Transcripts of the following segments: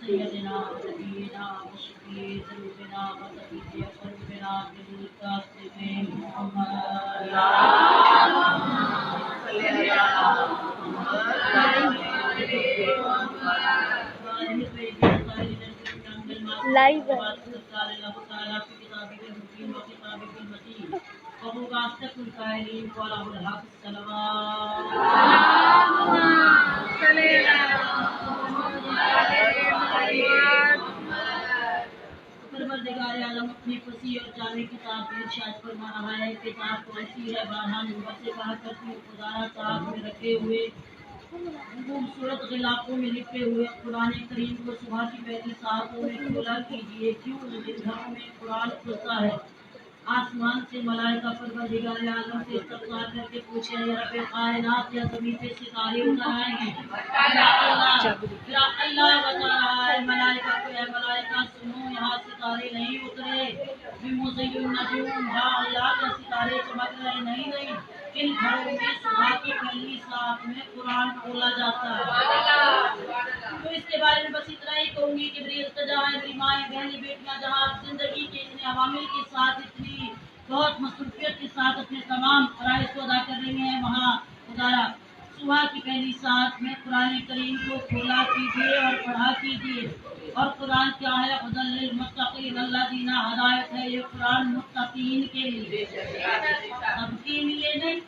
سيدنا ونبينا وشفيع ذنوبنا وطبيب قلوبنا بالقاسم محمد لائیو پروردگار عالم اپنی فصیح اور جامع کتاب میں ارشاد فرما رہا ہے کتاب کو ایسی ہے بارہا نمبر سے کہا کرتی ہوں خدا صاحب میں رکھے ہوئے خوبصورت غلافوں میں لپٹے ہوئے قرآن کریم کو صبح کی پہلی ساعتوں میں کھولا کیجیے کیوں جن گھروں میں قرآن کھلتا ہے آسمان سے ملائکہ پروردگار عالم سے استغفار کر کے پوچھے یا رب کائنات یا زمین سے ستارے اتر آئے ہیں یا اللہ بتا رہا ہے ملائکہ کو اے ملائکہ سنو یہاں ستارے نہیں اترے بمزین نجوم ہاں اللہ کا ستارے چمک رہے نہیں ان گھروں میں صبح کی پہلی ساعت میں قرآن کھولا جاتا ہے تو اس کے بارے میں بس اتنا ہی کہوں گی کہ میری التجا ہے میری مائیں بہنیں بیٹیاں جہاں آپ زندگی کے اتنے عوامل کے ساتھ اتنی بہت مصروفیت کے ساتھ اپنے تمام فرائض کو ادا کر رہی ہیں وہاں خدایا صبح کی پہلی ساعت میں قرآن کریم کو کھولا کیجیے اور پڑھا کیجیے اور قرآن کیا ہے ہدی للمتقین الذین ہدایت ہے یہ قرآن متقین کے لیے سب کے لیے نہیں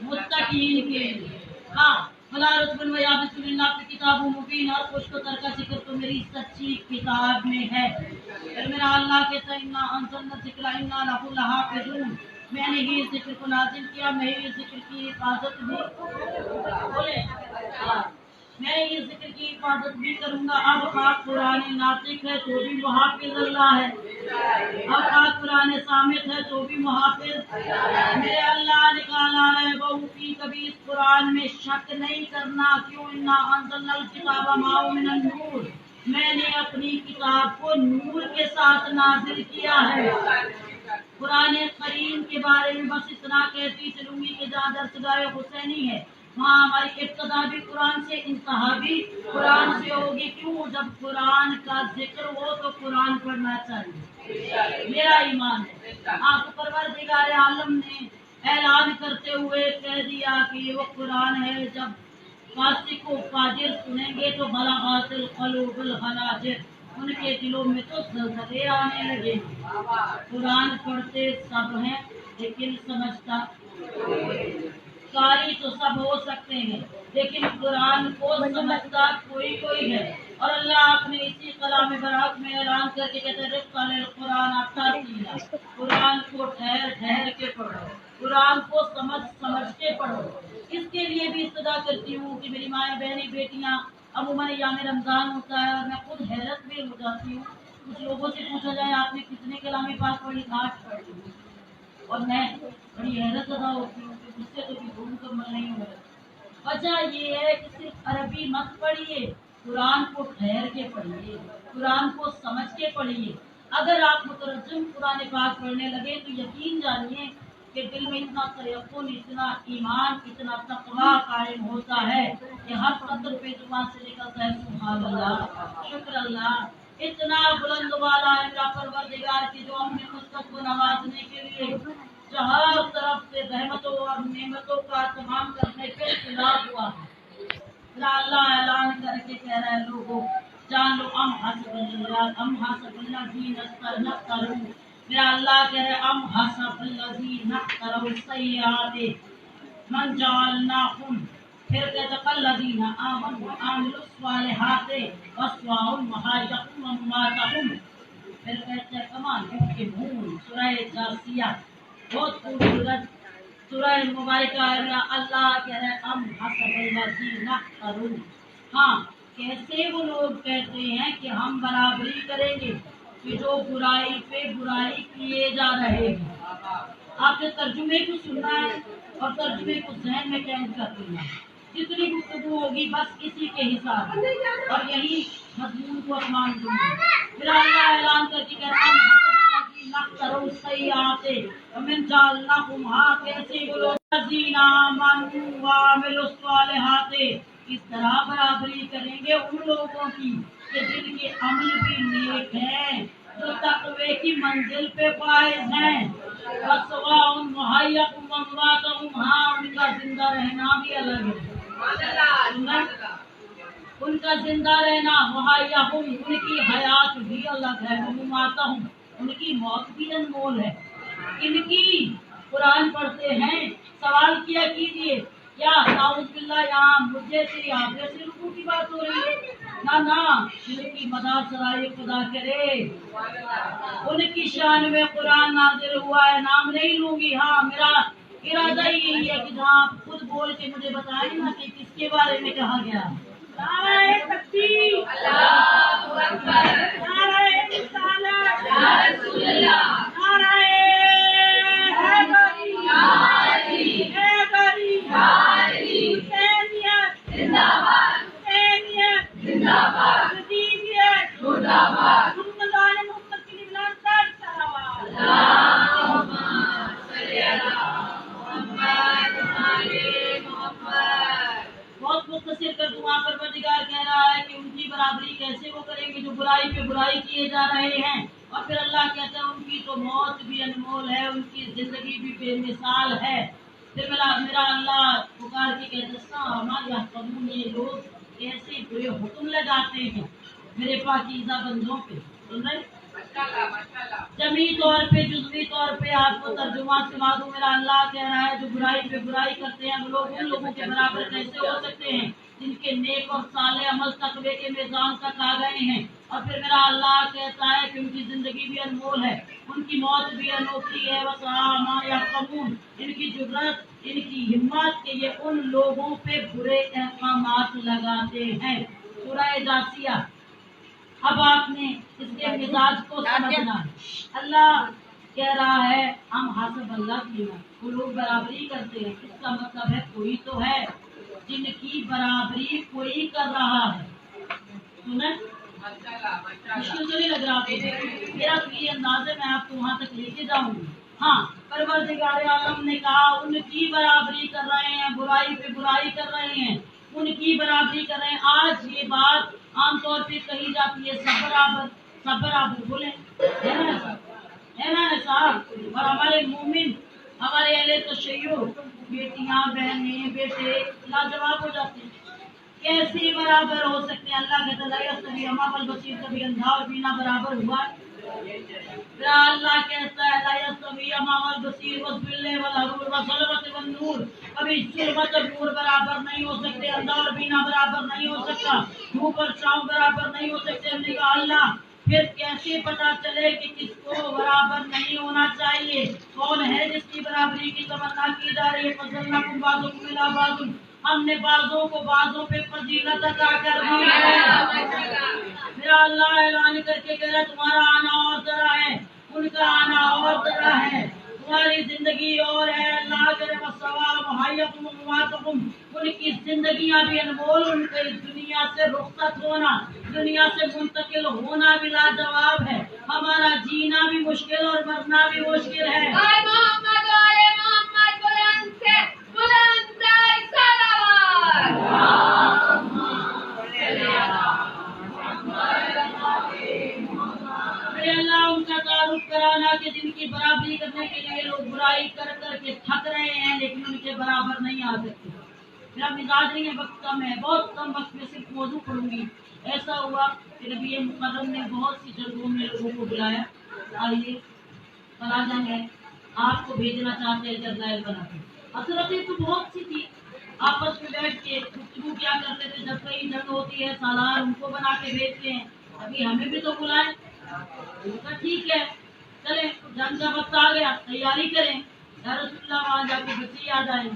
متقین کے لیے ہاں فلا رسول و یا بسم اللہ کی کتاب مبین اور خوش کو کا ذکر تو میری سچی کتاب میں ہے پھر میرا اللہ کہتا ہے انا انزلنا ذکر انا لہ لحافظون میں نے ہی ذکر کو نازل کیا میں ہی ذکر کی حفاظت بھی بولے میں یہ ذکر کی حفاظت بھی کروں گا اب خاک قرآن ناطق ہے تو بھی محافظ اللہ ہے اب خاک قرآن صامت ہے تو بھی محافظ میرے اللہ نے کہا ہے بہو کی کبھی اس قرآن میں شک نہیں کرنا کیوں انا انزلنا الکتاب معه من النور میں نے اپنی کتاب کو نور کے ساتھ نازل کیا ہے قرآن کریم کے بارے میں بس اتنا کہتی چلوں گی کہ جہاں درسگاہ حسینی ہے وہاں ہماری ابتدا بھی قرآن سے انتہا بھی قرآن سے ہوگی کیوں جب قرآن کا ذکر ہو تو قرآن پڑھنا چاہیے میرا ایمان ہے آپ پروردگار عالم نے اعلان کرتے ہوئے کہہ دیا کہ یہ وہ قرآن ہے جب فاسق و فاجر سنیں گے تو بلغات القلوب الحناجر ان کے دلوں میں تو زلزلے آنے لگے قرآن پڑھتے سب ہیں لیکن سمجھتا قاری تو سب ہو سکتے ہیں لیکن قرآن کو سمجھتا کوئی ہے اور اللہ آپ نے اسی کلام برحق میں اعلان کر کے کہتے ہیں قرآن قرآن کو ٹھہر کے پڑھو قرآن کو سمجھ کے پڑھو اس کے لیے بھی ابتدا کرتی ہوں کہ میری مائیں بہنیں بیٹیاں عموماً یام رمضان ہوتا ہے اور میں خود حیرت میں ہو جاتی ہوں کچھ لوگوں سے پوچھا جائے آپ نے کتنے کلام پاک پڑھی 8 پڑھی اور میں بڑی حیرت ادا ہوتی ہوں کہ مجھ سے تو بھی مکمل نہیں ہو رہا وجہ یہ ہے کہ صرف عربی مت پڑھیے قرآن کو ٹھہر کے پڑھیے قرآن کو سمجھ کے پڑھیے اگر آپ مترجم قرآن پاک پڑھنے لگے تو یقین جانیے کہ دل میں اتنا تیقن اتنا ایمان اتنا تقویٰ قائم ہوتا ہے کہ ہر قدر پہ زبان سے نکلتا ہے سبحان اللہ شکر اللہ اتنا بلند والا ہے میرا پروردگار کی جو ہم نے مستق کو نوازنے کے لیے چہار طرف سے رحمتوں اور نعمتوں کا تمام کرنے کے خلاف ہوا ہے اللہ اعلان کر کے کہہ رہا ہے لوگوں جان لو ام حسب الذین استروا میرا اللہ کہہ رہے ام حسب الذین استروا السیئات من جعلناهم پھر کہتے الذین آمنوا وعملوا الصالحات واسعوا محاجتهم ومماتهم پھر کہتے کمان یحکمون سورہ جاثیہ بہت خوبصورت سورہ مبارکہ ہے اللہ کہہ رہے ام حسب ہاں کیسے وہ لوگ کہتے ہیں کہ ہم برابری کریں گے کہ جو برائی پہ برائی کیے جا رہے ہیں. آپ نے ترجمے کو سننا ہے اور ترجمے کو ذہن میں قید کر دینا. جتنی گفتگو ہوگی بس اسی کے حساب اور یہی مضمون کو اپمان دوں گی. پھر اللہ اعلان کر کے کہتا کرو صحیح آتے من جعلناکم کیسے بولو الذین آمنوا وعملوا الصالحات. اس طرح برابری کریں گے ان لوگوں کی کہ جن کے عمل بھی نیک ہیں, جو تقوی کی منزل پہ فائز ہیں. وسواء محیاکم وامواتکم, ہاں ان کا زندہ رہنا بھی الگ ہے. ان کا زندہ رہنا محیاکم, ان کی حیات بھی الگ ہے. وامواتکم, ان کی موت بھی انمول ہے. ان کی قرآن پڑھتے ہیں, سوال کیا کیجئے کیا نعوذ باللہ یہاں مجھے سے آپ جیسے رکوع کی بات ہو رہی ہے؟ نہ ان کی مدد سرائے خدا کرے. ان کی شان میں قرآن نازل ہوا ہے, نام نہیں لوں گی. ہاں میرا ارادہ یہی ہے کہ جہاں آپ خود بول کے مجھے بتائیں نا کہ کس کے بارے میں کہا گیا. نعرہ تکبیر, اللہ اکبر, نعرہ رسالت, یا رسول اللہ, نعرہ حیدری, یا علی, حیدری, یا علی, حسینیت زندہ باد, حسینیت زندہ باد, حسینیت زندہ باد. محمد محمد کی بلند تر صلوات. اللہم صلی علی محمد وعلی محمد. بہت مختصر کر دوں, وہاں پروردگار کہہ رہا ہے کہ ان کی برابری کیسے وہ کریں گے جو برائی پہ برائی کیے جا رہے ہیں. اور پھر اللہ کہتا ہے ان کی تو موت بھی انمول ہے, ان کی زندگی بھی بے مثال ہے. پھر میرا اللہ پکار کے کہتا ہے ہمارے قانون, یہ لوگ کیسے برے حکم لگاتے ہیں میرے پاکیزہ بندوں پہ. سن رہے جمعی طور پہ جزوی طور پہ آپ کو ترجمہ سنا دوں. میرا اللہ کہہ رہا ہے جو برائی پہ برائی کرتے ہیں وہ لوگ ان لوگوں کے برابر کیسے ہو سکتے ہیں جن کے نیک اور صالح عمل تقوی کے میزان تک آ گئے ہیں. اور پھر میرا اللہ کہتا ہے کہ ان کی زندگی بھی انمول ہے, ان کی موت بھی انوکھی ہے. وَسَاءَ يَحْكُمُونَ, ان کی جرأت, ان کی ہمت کہ یہ ان لوگوں پہ برے احکامات لگاتے ہیں. سورہ جاثیہ. اب آپ نے اس کے مزاج کو سمجھنا ہے. اللہ کہہ رہا ہے ہم حسب اللہ کی ہیں, وہ لوگ برابری کرتے ہیں. اس کا مطلب ہے کوئی تو ہے جن کی برابری کوئی کر رہا ہے. سنیں مشکل تو نہیں لگ رہا آپ کو؟ میرا تو یہ انداز ہے, میں آپ کو وہاں تک لے کے جاؤں گی. ہاں پروردگار عالم نے کہا ان کی برابری کر رہے ہیں, برائی پہ برائی کر رہے ہیں, ان کی برابری کر رہے ہیں. آج یہ بات عام طور پہ کہی جاتی ہے سب برابر, سب برابر بولیں ہے نا صاحب. اور ہمارے مومن, ہمارے اہل تشیع, بیٹیاں بہنیں بیٹے لاجواب ہو جاتے ہیں. کیسے برابر ہو سکتے ہیں؟ اللہ کہتا ہے کبھی اما والبصیر, کبھی اندھا اور بینا برابر ہوا. اللہ کہتا ہے لا یستوی اما والبصیر والظل والحرور والظلمۃ والنور, کبھی ظلمت اور نور برابر نہیں ہو سکتے, اندھا اور بینا برابر نہیں ہو سکتا, دھوپ اور چھاؤں برابر نہیں ہو سکتے. ہم نے کہا اللہ پھر کیسے پتا چلے کہ کس کو برابر نہیں ہونا چاہیے؟ کون ہے جس کی برابری کی تمنا کی جا رہی ہے؟ فضلناکم بعضکم الی بعض, ہم نے بعضوں کو بعضوں پہ فضیلت عطا کر دی ہے. میرا اللہ اعلان کر کے کہہ رہا تمہارا آنا اور طرح ہے, ان کا آنا اور طرح ہے, تمہاری زندگی اور ہے. اللہ کرے وسواء محیاکم ومماتکم, ان کی زندگیاں بھی انمول, ان کی دنیا سے رخصت ہونا, دنیا سے منتقل ہونا بھی لاجواب ہے. ہمارا جینا بھی مشکل اور مرنا بھی مشکل ہے. محمد والے محمد بلند سے بلند اللہ ان کا تعارف کرانا کہ جن کی برابری کرنے کے لیے لوگ برائی کر کر کے تھک رہے ہیں لیکن ان کے برابر نہیں آ سکتے. میرا مزاج نہیں ہے, وقت کم ہے, بہت کم وقت میں صرف موضوع پڑھوں گی. ایسا ہوا کہ نبی مکرم نے بہت سی جگہوں میں لوگوں کو بلایا, آئیے فلاں جنگ ہے, آپ کو بھیجنا چاہتے ہیں جرنیل بنا کے. حضرتیں تو بہت سی تھی, آپس میں بیٹھ کے گفتگو کیا کرتے تھے, جب کہیں جنگ ہوتی ہے سالار ان کو بنا کے بھیجتے ہیں, ابھی ہمیں بھی تو بلائیں. ٹھیک ہے چلیں, جنگ کا وقت آ گیا, تیاری کریں. یا رسول اللہ وہاں جا کے بچے آ جائیں,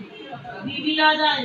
بیوی آ جائے,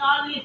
40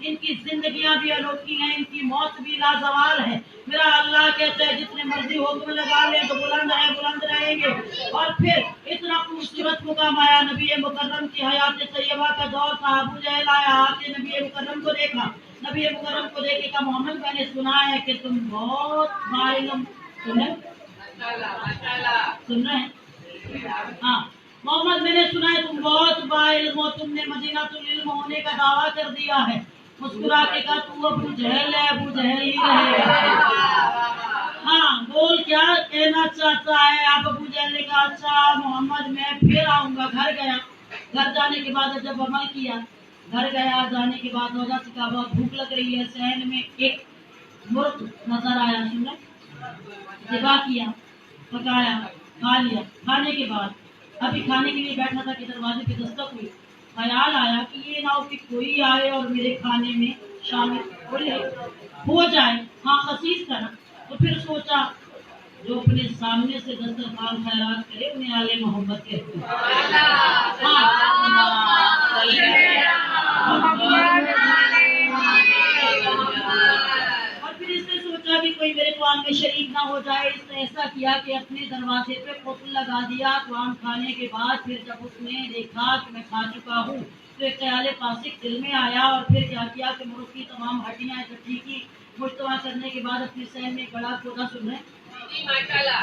ان کی زندگیاں بھی انوکھی ہیں، ان کی موت بھی لازوال ہے۔ میرا اللہ کہتا ہے جتنے مرضی حکم لگا لیں تو بلند ہے، بلند رہیں گے۔ اور پھر اتنا خوبصورت مقام آیا، نبی مکرم کی حیات طیبہ کا دور تھا، ابو جہل آیا، آ کے نبی مکرم کو دیکھا، نبی مکرم کو دیکھے کہ محمد میں نے سنا ہے کہ تم بہت باعلم، سن رہے ہیں؟ ہاں محمد میں نے سنا ہے تم بہت باعلم ہو، تم نے مدینہ العلم ہونے کا دعویٰ کر دیا ہے۔ مسکرا کے کہا تو ابو جہل ہے، ابو جہل ہی رہے گا۔ ہاں بول کیا کہنا چاہتا ہے؟ آپ ابو جہل نے کہا اچھا محمد میں پھر آؤں گا۔ گھر گیا، گھر جانے کے بعد جب عمل کیا، گھر گیا جانے کے بعد روزہ سے کہا بہت بھوک لگ رہی ہے، صحن میں ایک مرغ نظر آیا، سن ذبح کیا، پکایا، کھا لیا۔ کھانے کے بعد ابھی کھانے کے لیے بیٹھا تھا کہ دروازے کی دستک ہوئی، خیال آیا کہ یہ نہ ہو کہ کوئی آئے اور میرے کھانے میں شامل ہو جائے، ہاں خسیس کرنا۔ تو پھر سوچا جو اپنے سامنے سے دسترخوان خیرات کرے انہیں آل محمد کہتے ہیں۔ اور پھر اس نے سوچا کہ کوئی میرے قرآن میں شریک نہ ہو جائے، اس نے ایسا کیا کہ اپنے دروازے پہ قفل لگا دیا۔ قرآن کھانے کے بعد پھر جب اس نے دیکھا کہ میں کھا چکا ہوں تو ایک خیال فاسق دل میں آیا، اور پھر کیا کہ مرغ کی تمام ہڈیاں اکٹھی کی، مجتمع کرنے کے بعد اپنے صحن میں گڑا کھودا، سن رہے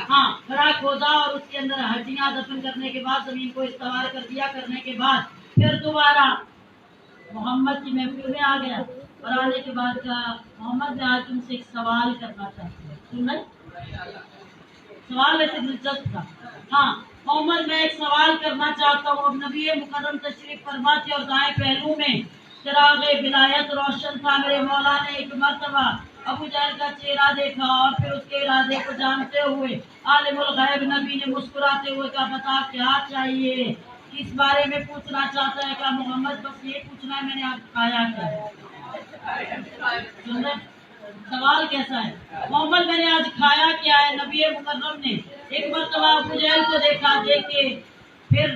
ہاں گڑا کھودا، اور اس کے اندر ہڈیاں دفن کرنے کے بعد زمین کو استوار کر دیا، کرنے کے بعد پھر دوبارہ محمد کی محفل میں آ گیا، اور آنے کے بعد کہا محمد میں آج تم سے ایک سوال کرنا چاہتا ہوں، سن رہے؟ سوال ویسے دلچسپ تھا۔ ہاں محمد میں ایک سوال کرنا چاہتا ہوں۔ اب نبی مکرم تشریف فرما تھے اور دائیں پہلو میں چراغ ولایت روشن تھا۔ میرے مولا نے ایک مرتبہ ابو جہل کا چہرہ دیکھا، اور پھر اس کے ارادے کو جانتے ہوئے عالم الغیب نبی نے مسکراتے ہوئے کہا بتا کیا چاہیے، اس بارے میں پوچھنا چاہتا ہے؟ کہا محمد بس یہ پوچھنا ہے میں نے آپ کھایا کیا ہے؟ سوال کیسا ہے؟ محمد میں نے آج کھایا کیا ہے؟ نبی مکرم نے ایک مرتبہ ابو جہل کو دیکھا، دیکھ کے پھر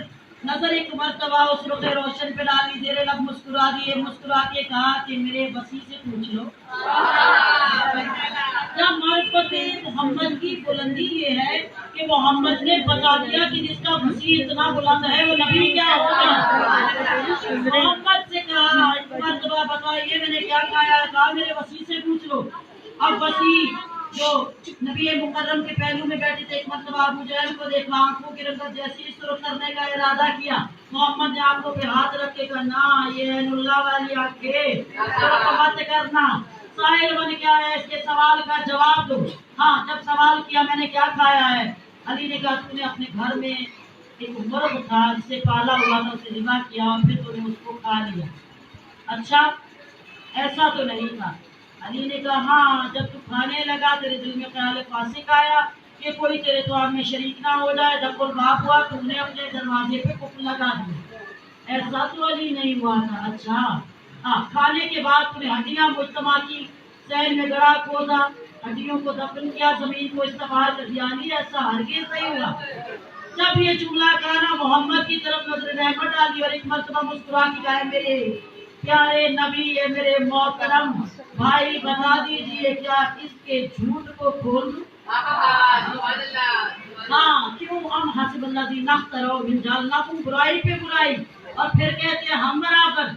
نظر ایک مرتبہ اس رخ روشن پہ ڈالی، زیر لب مسکرا دیے، مسکرا کے کہا کہ میرے وسیع سے پوچھ لو۔ کیا معرفت محمد کی بلندی یہ ہے کہ محمد نے بتا دیا کہ جس کا وسیع اتنا بلند ہے وہ نبی کیا ہوگا؟ محمد سے کہا ایک مرتبہ بتائیے میں نے کیا کھایا؟ کہا میرے وسیع سے پوچھ لو۔ اب وسیع جو نبی مکرم کے پہلو میں بیٹھے تھے، ایک مرتبہ ابو جہل کو دیکھا، آنکھوں کی رنگت جیسی سرخ کرنے کا ارادہ کیا، محمد نے آنکھوں پہ ہاتھ رکھ کے کہا نہ یہ عین اللہ والی آنکھیں سرخ مت کرنا، سائل بن کے آیا، اس کے سوال کا جواب دو۔ ہاں جب سوال کیا میں نے کیا کھایا ہے، علی نے کہا تو نے اپنے گھر میں ایک مرغ تھا جسے پالا ہوا تھا، اسے ذبح کیا اور پھر تو نے اس کو کھا لیا۔ اچھا ایسا تو نہیں تھا۔ علی نے کہا ہاں جب تو کھانے لگا تیرے دل میں خیال فاسق آیا کہ کوئی تیرے طعام میں شریک نہ ہو جائے، جب باپ ہوا تو نے اپنے دروازے پہ قفل لگا دیا۔ ایسا تو علی نہیں ہوا تھا۔ اچھا ہاں کھانے کے بعد تو نے ہڈیاں مجتمع کی، صحن میں گڑا کھودا، ہڈیوں کو دفن کیا، زمین کو استوار کر دیا، نہیں ایسا ہرگز نہیں ہوا۔ جب یہ جملہ کہا محمد کی طرف نظر رحمت ڈالی اور ایک مرتبہ مسکرا کے کہا میرے پیارے نبی ہے، میرے محترم بھائی بتا دیجئے کیا اس کے جھوٹ کو کھول دوں؟ ہاں کیوں ہم حسب اللہ دی نخترو من جالناکم، برائی پہ برائی، اور پھر کہتے ہیں ہم برابر۔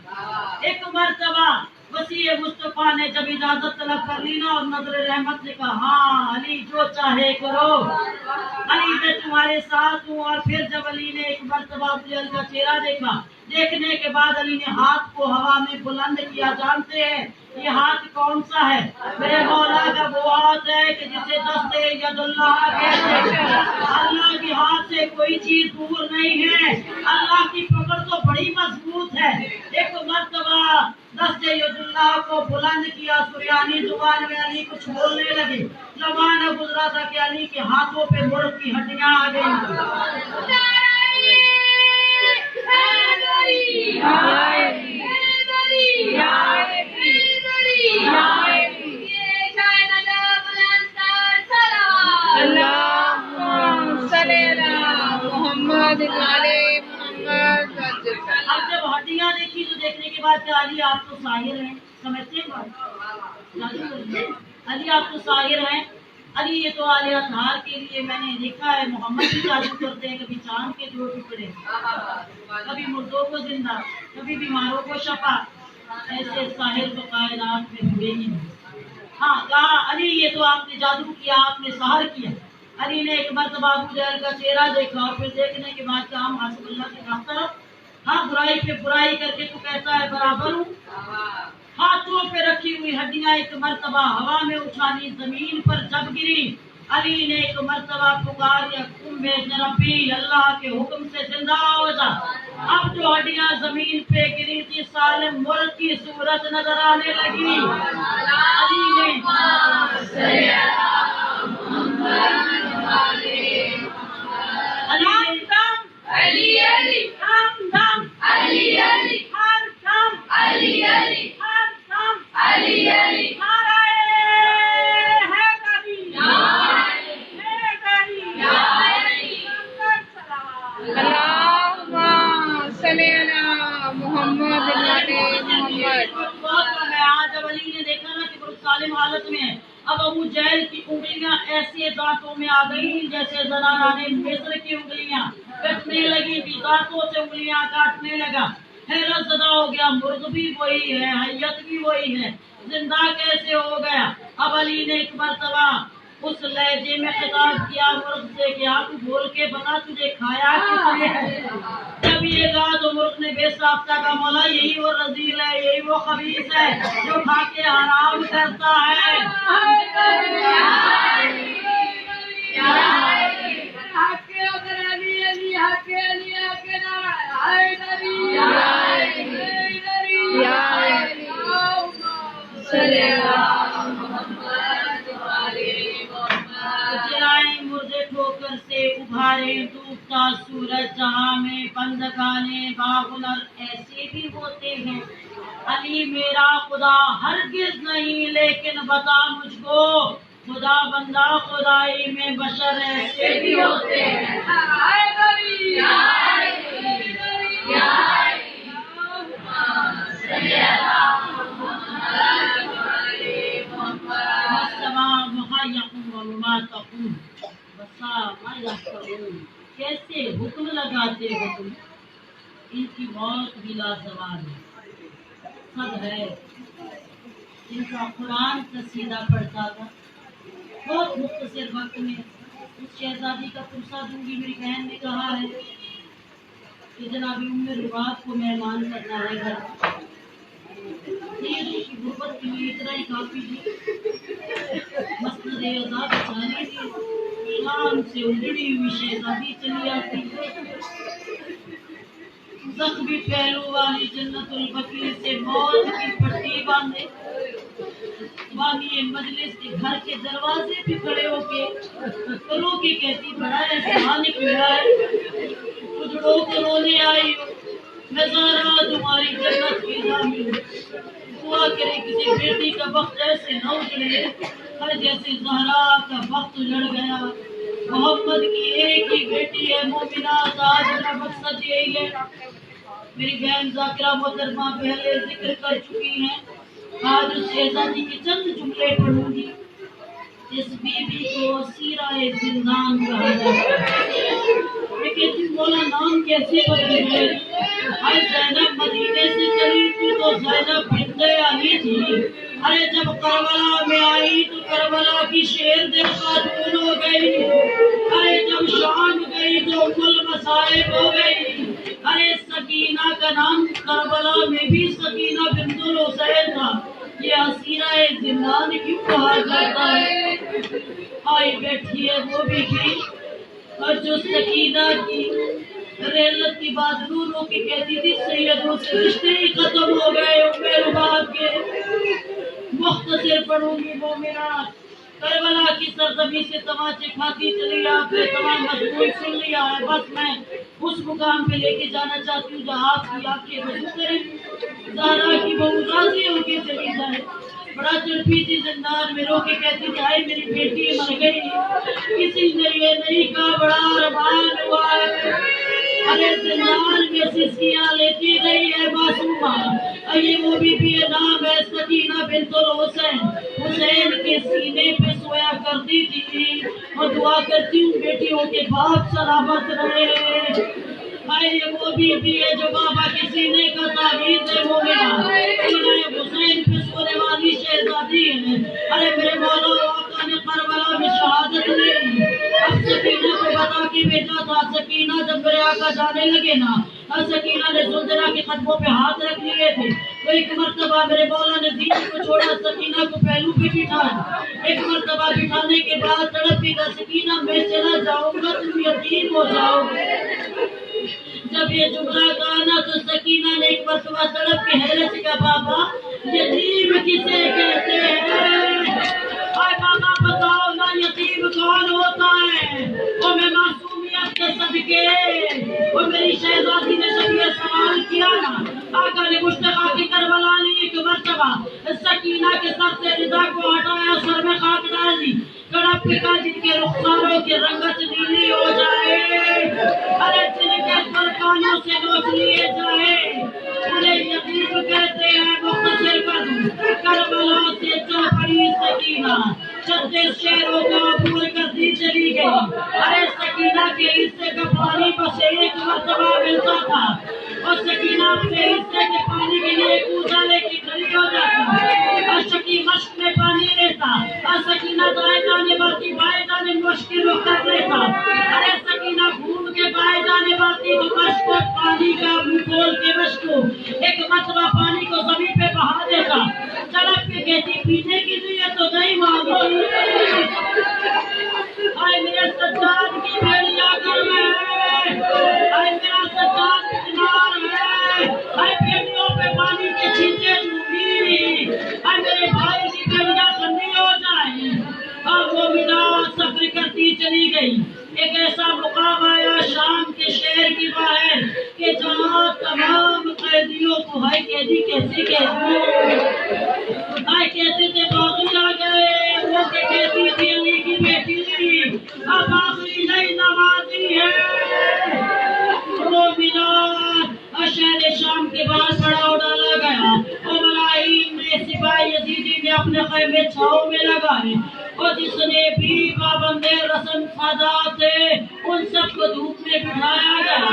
ایک مرتبہ وسیع مصطفیٰ نے جب اجازت طلب کر لی نا اور نظر رحمت نے کہا ہاں علی جو چاہے کرو، علی میں تمہارے ساتھ ہوں۔ اور پھر جب علی نے ایک مرتبہ ابو جہل کا چہرہ دیکھا، دیکھنے کے بعد علی نے ہاتھ کو ہوا میں بلند کیا۔ جانتے ہیں یہ ہاتھ کون سا ہے؟ میرے مولا کا وہ ہاتھ ہے کہ جسے دست ید اللہ کہتے ہیں۔ اللہ کے ہاتھ سے کوئی چیز دور نہیں ہے، اللہ کی پکڑ تو بڑی مضبوط ہے۔ ایک مرتبہ دست ید اللہ کو بلند کیا، سریانی زبان میں علی کچھ بولنے لگے، زمانہ گزرا تھا کہ علی کے ہاتھوں پہ مرغ کی ہڈیاں آ گئی۔ اب جب ہڈیاں دیکھی تو دیکھنے کے بعد کہ علی آپ تو ساحر ہیں، سمجھتے ہیں جادو؟ علی آپ تو ساحر ہیں، علی یہ تو آلیہ اطہار کے لیے میں نے دیکھا ہے محمد بھی جادو کرتے ہیں، کبھی چاند کے 2 ٹکڑے، کبھی مردوں کو زندہ، کبھی بیماروں کو شفا، ایسے ساحر تو کائنات میں ہوئے ہی نہیں۔ ہاں کہا علی یہ تو آپ نے جادو کیا، آپ نے سحر کیا۔ علی نے ایک مرتبہ ابو جہل کا چہرہ دیکھا اور پھر دیکھنے کے بعد کہا حسب اللہ سے کہا، ہاں برائی پہ برائی کر کے تو کہتا ہے برابر ہوں۔ ہاتھوں پہ رکھی ہوئی ہڈیاں ایک مرتبہ ہوا میں اچھالی، زمین پر جب گری علی نے ایک مرتبہ پکارا قم ربی، اللہ کے حکم سے زندہ ہو جا۔ اب جو ہڈیاں زمین پہ گری تھی سالم مرد کی صورت نظر آنے لگی۔ علی نے جب علی نے دیکھا نا کہ بہت سالم حالت میں ہے، اب ابو جہل کی انگلیاں ایسے دانتوں میں آ گئی جیسے زنانہ مصر کی انگلیاں کٹنے لگی تھی، دانتوں سے انگلیاں کاٹنے لگا۔ حیرت زدہ ہو گیا، مرد بھی وہی ہے، حیت بھی وہی ہے، زندہ کیسے ہو گیا؟ اب علی نے ایک مرتبہ اس لہجے میں خطاب کیا مرغ سے کہ آپ بول کے بتا تجھے کھایا کس نے ہے؟ جب یہ کہا تو مرغ نے بے ساختہ کا مولا یہی وہ رذیل ہے، یہی وہ خبیث ہے جو کھا کے حرام کرتا ہے۔ مردے ٹھوکر سے ابھارے ڈوبتا سورج جہاں میں بند گانے باغنر ایسے بھی ہوتے ہیں۔ علی میرا خدا ہرگز نہیں، لیکن بتا مجھ کو خدا بندہ خدائی میں بشر ایسے بھی ہوتے ہیں۔ کیسے حکم لگاتے ہو تم، ان کی موت بھی لازوال ہے۔ سب ہے جن کا قرآن قصیدہ پڑھتا تھا، بہت مختصر وقت میں اس شہزادی کا پرسہ دوں گی۔ میری بہن نے کہا ہے کہ جناب ام رباب کو مہمان کرنا ہے گھر، کی غربت کے لیے اتنا ہی کافی تھی۔ مسند عذاب بچانے کی شام سے اجڑی ہوئی شہزادی چلی آتی، زخمی پہلو والی جنت البقیع سے موت کی پٹی باندھے بانی مجلس کے گھر کے دروازے پہ کھڑے ہو کے کرو کی کہتی بڑا ایسا نکلا ہے، اجڑوں کو رونے آئی ہو، میں زہرا تمہاری جنت کی ضامن ہوں، دعا کرے کسی بیٹی کا وقت ایسے نہ اجڑے ہر جیسے زہرا کا وقت اجڑ گیا۔ محمد کی ایک ہی بیٹی ہے مومنہ، آج کا مقصد یہی ہے۔ میری بہن ذاکرہ محترمہ پہلے ذکر کر چکی ہیں، آج اس شہزادی کے چند جملے پڑھوں گی۔ اس بی بی کو سیرہ زندان کہا جاتا ہے۔ میں کہتی ہوں مولا نام کیسے بدل گئے؟ ہر زینب مدینے سے چلی تھی تو زینب بنت علی تھی، ارے جب کربلا میں آئی تو کربلا کی شیر دل خاتون ہو گئی، ارے جب شام گئی تو کل مصائب ہو گئی، ارے سکینہ کا نام کربلا میں بھی سکینہ بنت الحسین تھا، یہ اسیرہ زندان کیوں کہا جاتا ہے؟ آئی بیٹھی ہے وہ بھی کی اور جو سکینہ کی ریلت کی بات رو رو کے کہتی تھی سیدوں سے رشتے ہی ختم ہو گئے میرے باپ کے۔ مختصر پڑھوں گی مومنات، کربلا کی سرزمین سے تماچے کھاتی چلی، آپ نے تمام مضمون سن لیا ہے، بس میں اس مقام پہ لے کے جانا چاہتی ہوں جہاں آپ کی آنکھیں وضو کریں، زہرا کی بہو راضی ہو کے چلی جائے۔ بڑا تڑپی تھی زندان میں، رو کے کہتی تھی ہائے میری بیٹی مر گئی، کسی نے یہ نہیں کہا بڑا ارمان ہوا ہے، ارے زندان میں سسکیاں لیتی رہی ہے معصومہ. یہ وہ بی بی نام ہے سکینہ بنت الحسین. حسین کے سینے پہ سویا کرتی تھی اور دعا کرتی ہوں بیٹیوں کے باپ سلامت رہے. یہ وہ بی ہے جو بابا کے سینے کا تعویذ ہے. مومنہ سینہ حسین پہ سونے والی شہزادی ہے. ارے میرے مولا آقا نے کربلا میں شہادت لی. اب سکینہ کو بتا کے بیٹا تھا. سکینہ جب میرے آقا جانے لگے نا, سکینہ نے زلزلہ کے قدموں پہ ہاتھ رکھ لیے تھے. تو ایک مرتبہ میرے مولا نے دین کو چھوڑا, سکینہ کو پہلو پہ بٹھایا. ایک مرتبہ بٹھانے کے بعد تڑپی کا سکینہ میں چلا جاؤں گا تم یتیم ہو جاؤ گے. جب یہ جملہ کہا نا تو سکینہ نے ایک مرتبہ تڑپ کے حیرت سے کہا بابا یتیم کسے کہتے ہیں؟ اے بابا بتاؤ نا یتیم کون ہوتا ہے؟ اور میں معصومیت کے صدقے اور میری شہزادی نے جب یہ سوال کیا نا, آقا نے مشتاق کی کربلا لی. ایک مرتبہ سکینہ کے سر سے رضا کو ہٹایا, سر میں خاک ڈال دی. کڑپ کا جن کے رخساروں کی رنگت نیلی ہو جائے, ارے جن کے پرکانوں سے نوچ لیے جائے, انہیں یتیم کہتے ہیں. مختصر کر دوں, کربلا سے چل پڑی سکینہ, 36 شہروں کو عبور کر دی چلی گئی. ارے سکینہ کے حصے کا پانی بس ایک مرتبہ ملتا تھا اور سکینہ اپنے حصے کے پانی کے لیے کوزہ لے کے کھڑی ہو جاتی. اشکی مشق میں پانی لیتا, سکینہ دائیں جانے باتی بائیں جانے مشکل رخ کر لیتا. ارے سکینہ گھوم کے بائیں جانے باتی تو مشق کو پانی کا منہ کھول کے مشق کو ایک مرتبہ پانی کو زمین پہ بہا دیتا. تڑپ کے کہتی پینے کی لیے تو نہیں مانگتی. آئے میرے سجاد کی بیڑیا گھر میں ہے, آئے میرا سجاد کنار ہے, آئے بیڑیوں پہ پانی کے چھینٹے لوگی, آئے میرے بھائی کی بیڑیا ٹھنڈی ہو جائے. اب وہ منا سفر کرتی چلی گئی. ایک ایسا مقام آیا شام کے شہر کی باہر کہ جہاں تمام قیدیوں کو ہائے قیدی کیسی قیدی ہائے کہتے تھے باغی آ گئے. وہ کہ کہتی تھی علی کی بیٹی اب باغی نئی نمازی ہے. وہ منا شہر شام کے بعد بڑا اڑالا گیا. اور ملائم نے سپاہی یزیدی نے اپنے خیمے چھاؤں میں لگائے اور جس نے بھی پابند رسم سادات تھے ان سب کو دھوپ میں بٹھایا گیا.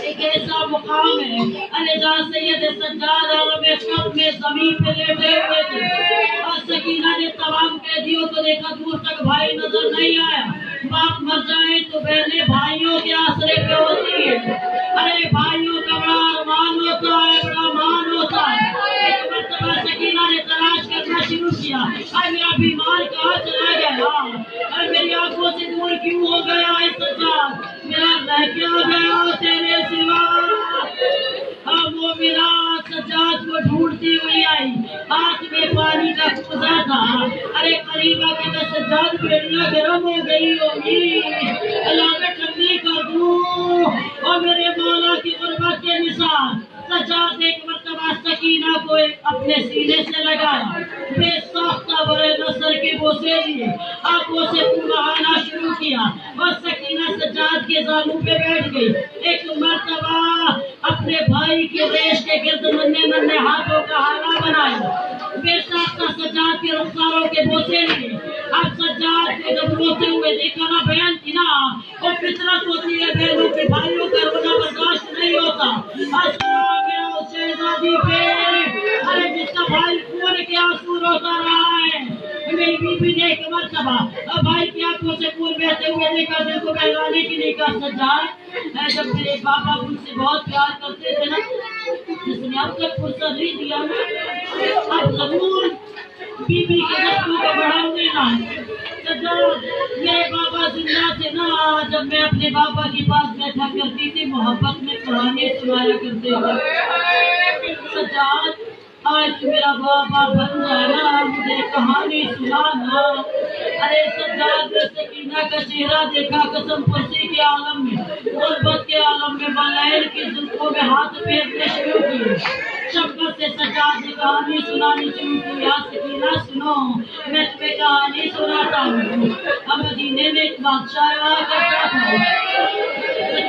ایک ایسا مقام ہے علی جہاں سید سجاد عالم کب میں زمین پہ لیٹے ہوئے تھے. اور سکینہ نے تمام قیدیوں کو دیکھا, دور تک بھائی نظر نہیں آیا. باپ مر جائیں تو بہنیں بھائیوں کے آسرے پہ ہوتی ہے. ارے بھائیوں کا بڑا ارمان ہوتا ہے, بڑا مان ہوتا ہے. ایک مرتبہ سکینہ نے تلاش کرنا شروع کیا, اے میرا بیمار کہاں چلا گیا, اے میری آنکھوں سے دور کیوں ہو گیا ہے سجاد, میرا رہ کیا گیا تیرے سوا. وہ میرا سجاد کو ڈھونڈتی ہوئی آئی, ہاتھ میں پانی کا کوزہ تھا. ارے قریبا کہ میں سجاد بیڑیاں گرم ہو گئی ہوگی, اللہ میں ٹھنڈی کر دوں. اور میرے مولا کی غربت کے نثار سجاد ایک مرتبہ سکینہ کو اپنے سینے سے لگایا, بے ساختہ برے نصر کے بوسے لیے آنکھوں سے بہانا شروع کیا اور سکینہ سجاد کے زانوں پہ بیٹھ گئی. ایک مرتبہ اپنے بھائی کے ریش کے گرد ننھے ننھے ہاتھوں کا حلقہ بنایا, بے ساختہ سجاد کے رخساروں کے بوسے لیے. اب سجاد کو جب روتے ہوئے دیکھا نا بہن تھی نا, وہ فطرت ہوتی ہے بہنوں کے بھائیوں کا رونا برداشت نہیں ہوتا. شہزادی پہ ارے جس کا بھائی خون کے آنسو روتا رہا ہے. میری بیوی نے ایک مرتبہ بھائی کی آنکھوں سے خون بہتے ہوئے دیکھا, دل کو بہلانے کے لیے کہا سجاد جب میرے بابا مجھ سے بہت پیار کرتے تھے نا, جس نے اب تک فرصت نہیں دیا اب ضرور بیوی کے رشتوں کو بڑھانے نا. سجاد میرے بابا زندہ تھے نا, جب میں اپنے بابا کے پاس بیٹھا کرتی تھی محبت میں کہانی سنایا کرتے تھے. سجاد آج میرا بابا بن جائے نا, مجھے کہانی سنانا. ارے سجاد نے سکینہ کا چہرہ دیکھا, قسم پرسی کے عالم میں, غربت کے عالم میں ملائل کی زلفوں میں ہاتھ پھیرنے شروع کیے. شفقت سے سجاد نے کہانی سنانی شروع کی. یا سکینہ سنو, میں تمہیں کہانی سناتا ہوں. اب مدینے میں ایک بادشاہ ہوا کرتا تھا.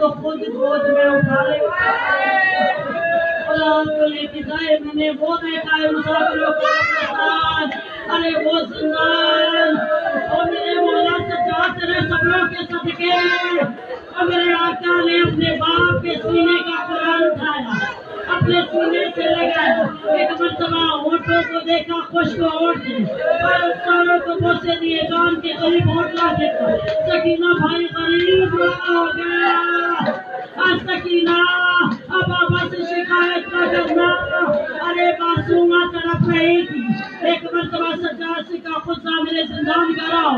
کو خود گود میں اٹھا لے. اولاد کو لے کے جائے. میں نے وہ دیکھا ہے مسافروں کو قبرستان. ارے وہ زندان. اور میرے مولا سجاد تیرے صبروں کے صدقے اور میرے آقا نے اپنے باپ کے سینے کا قرآن اٹھایا, اپنے سینے سے لگایا. ایک مرتبہ ہونٹوں کو دیکھا خشک ہونٹ تھے اور افطاروں کو بوسے دیے. جان کے قریب ہونٹ لا دیکھا. سکینہ بھائی غریب ہو گیا. سکینہ اب بابا سے شکایت نہ کرنا. ارے معصومہ تڑپ رہی تھی. ایک مرتبہ سجاد سے کہا خود میرے زندان کراؤ.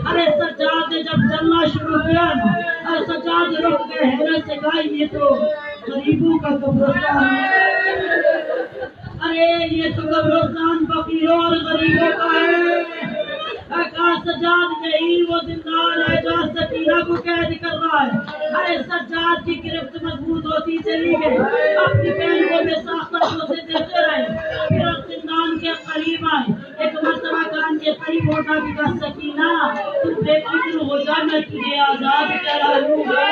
ارے سجاد نے جب چلنا شروع کیا نا, سجاد رک گئے. حیرت سے کہا یہ تو غریبوں کا قبرستان ہے. ارے یہ تو قبرستان فقیروں اور غریبوں کا ہے. کہا سجاد یہی وہ زندان ہے جو سکینہ کو قید کر رہا ہے. ارے سجاد کی گرفت مضبوط ہوتی چلی گئی. اپنی پہلووں میں ساختہ سے دیتے رہے. پھر اس زندان کے قریب آئے. ایک مرتبہ کان کے قریب ہوتا بھی کہا سکینہ تم بے فکر ہو جا, میں تجھے آزاد کراؤں گا.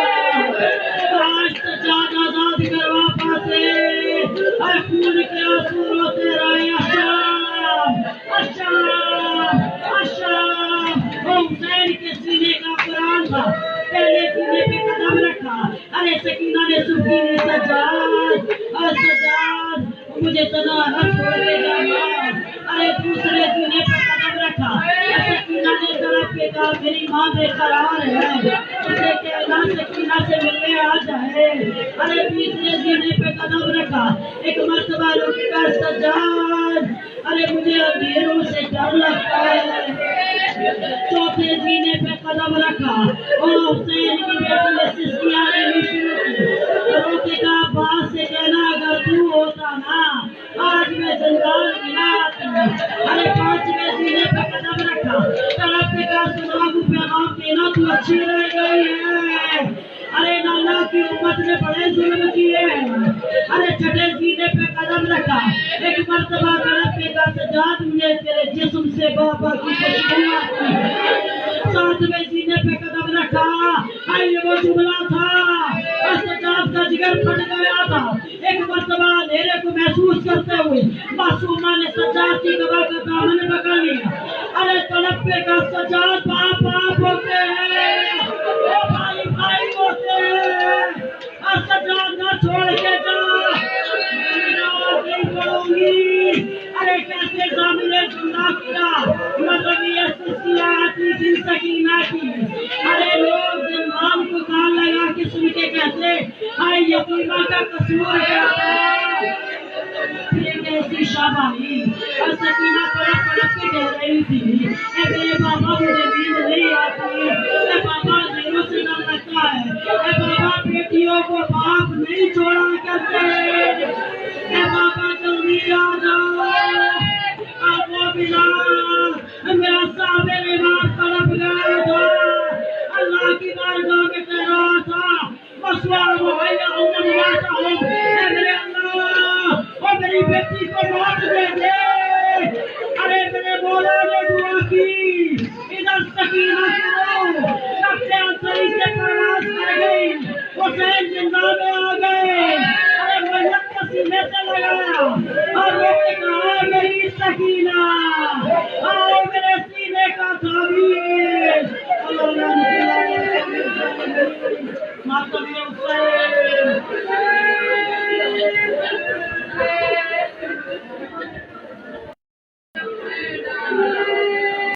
کاش سجاد آزاد کروا پاتے. خون کے آنسو روتے رہے. اشام اشام اشام. وہ حسین کے سینے کا قرآن تھا. پہلے سینے پہ قدم رکھا. ارے سکینہ نے سنی نے سجاد سجاد مجھے تنہا نہ چھوڑ کے جانا. ارے دوسرے سینے پہ قدم رکھا. سکینہ نے طرف کے کہا میری ماں بے قرار ہے, اسے کہنا سکینہ سے ملنے آ جائے. ارے تیسرے سینے پہ قدم رکھا. ایک مرتبہ رک کر سجاد ارے مجھے اندھیروں سے ڈر لگتا ہے. چوتھے سینے پہ قدم رکھا. اور حسین کی بیٹی نے سسکیاں لینی شروع کی. روتے کا عباس سے کہنا اگر تو ہوتا نا آج میں زندان ملا آتی. ارے پانچویں سینے پہ قدم رکھا. طرف کے کہا سنابو پیغام دینا تو اچھی رہ گئی ہے. ارے نانا کی امت نے بڑے ظلم کیے ہیں. ارے چھٹے سینے پہ قدم رکھا. ایک مرتبہ طرف کے کہا سجاد مجھے تیرے جسم سے بابا کی خوشبو آتی ہے. ساتویں سینے پہ قدم رکھا. یہ وہ جملہ تھا سجاد کا جگر پھٹ گیا تھا. ایک مرتبہ اندھیرے کو محسوس کرتے ہوئے معصومہ نے سجاد کی گواہ کا دامن پکڑ لیا. ارے طلب پہ کا سجاد باپ باپ ہوتے ہیں, بھائی بھائی ہوتے ہیں. سجاد نہ چھوڑ کے جا, نہیں پڑوں گی. ارے کیسے ضامن زندہ کیا مذہبیت سیاحتی جن سکینہ کی. ارے لوگ زندان کو کان لگا کے سن کے کہتے ہائے یتیمہ کا قصور کیا ہے. پھر کیسی شابائی. اور سکینہ پڑپ پڑپ کے کہہ رہی تھی اے میرے بابا مجھے نیند نہیں آتی. اے بابا اندھیروں سے ڈر لگتا ہے. اے بابا بیٹیوں کو باپ نہیں چھوڑا کرتے. اے بابا جلدی آ جاؤ. اب وہ بلال میرا صابر ایمان طرف گیا تھا. اللہ کی بارگاہ میں کہہ رہا تھا مسوار مہیا ہوں. اے میرے اللہ اور میری بیٹی کو